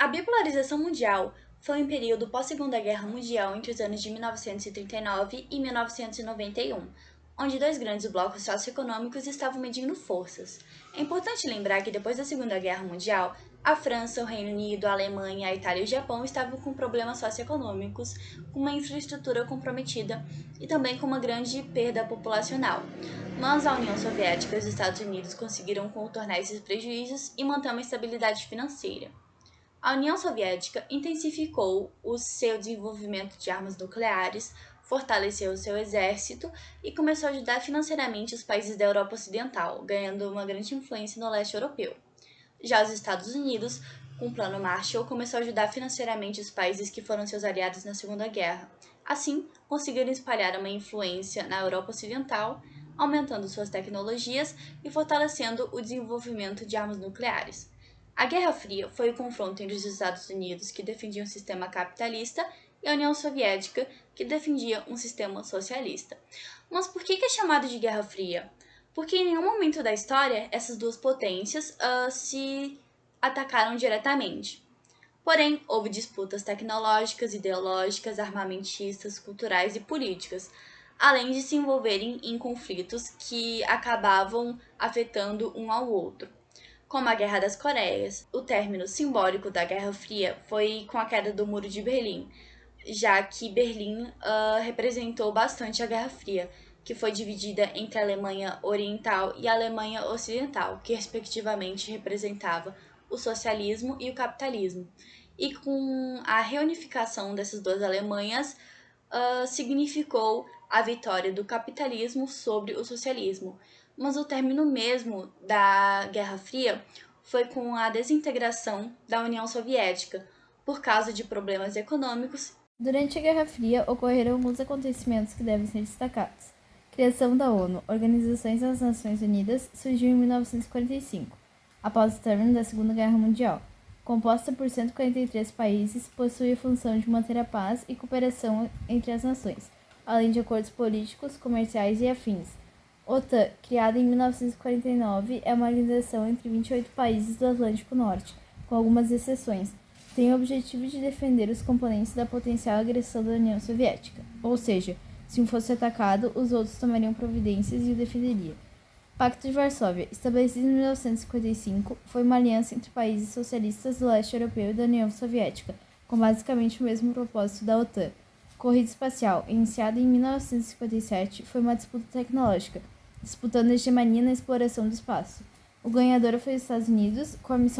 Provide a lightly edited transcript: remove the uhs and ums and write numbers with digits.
A bipolarização mundial foi um período pós-Segunda Guerra Mundial entre os anos de 1939 e 1991, onde dois grandes blocos socioeconômicos estavam medindo forças. É importante lembrar que depois da Segunda Guerra Mundial, a França, o Reino Unido, a Alemanha, a Itália e o Japão estavam com problemas socioeconômicos, com uma infraestrutura comprometida e também com uma grande perda populacional. Mas a União Soviética e os Estados Unidos conseguiram contornar esses prejuízos e manter uma estabilidade financeira. A União Soviética intensificou o seu desenvolvimento de armas nucleares, fortaleceu o seu exército e começou a ajudar financeiramente os países da Europa Ocidental, ganhando uma grande influência no leste europeu. Já os Estados Unidos, com o Plano Marshall, começou a ajudar financeiramente os países que foram seus aliados na Segunda Guerra. Assim, conseguiram espalhar uma influência na Europa Ocidental, aumentando suas tecnologias e fortalecendo o desenvolvimento de armas nucleares. A Guerra Fria foi o confronto entre os Estados Unidos, que defendia um sistema capitalista, e a União Soviética, que defendia um sistema socialista. Mas por que é chamado de Guerra Fria? Porque em nenhum momento da história essas duas potências se atacaram diretamente. Porém, houve disputas tecnológicas, ideológicas, armamentistas, culturais e políticas, além de se envolverem em conflitos que acabavam afetando um ao outro, como a Guerra das Coreias. O término simbólico da Guerra Fria foi com a queda do Muro de Berlim, já que Berlim representou bastante a Guerra Fria, que foi dividida entre a Alemanha Oriental e a Alemanha Ocidental, que respectivamente representava o socialismo e o capitalismo. E com a reunificação dessas duas Alemanhas, significou a vitória do capitalismo sobre o socialismo. Mas o término mesmo da Guerra Fria foi com a desintegração da União Soviética, por causa de problemas econômicos. Durante a Guerra Fria, ocorreram alguns acontecimentos que devem ser destacados. Criação da ONU, Organização das Nações Unidas, surgiu em 1945, após o término da Segunda Guerra Mundial. Composta por 143 países, possui a função de manter a paz e cooperação entre as nações, além de acordos políticos, comerciais e afins. OTAN, criada em 1949, é uma organização entre 28 países do Atlântico Norte, com algumas exceções. Tem o objetivo de defender os componentes da potencial agressão da União Soviética, ou seja, se um fosse atacado, os outros tomariam providências e o defenderiam. Pacto de Varsóvia, estabelecido em 1955, foi uma aliança entre países socialistas do leste europeu e da União Soviética, com basicamente o mesmo propósito da OTAN. Corrida espacial, iniciada em 1957, foi uma disputa tecnológica, disputando a hegemonia na exploração do espaço. O ganhador foi os Estados Unidos, com a missão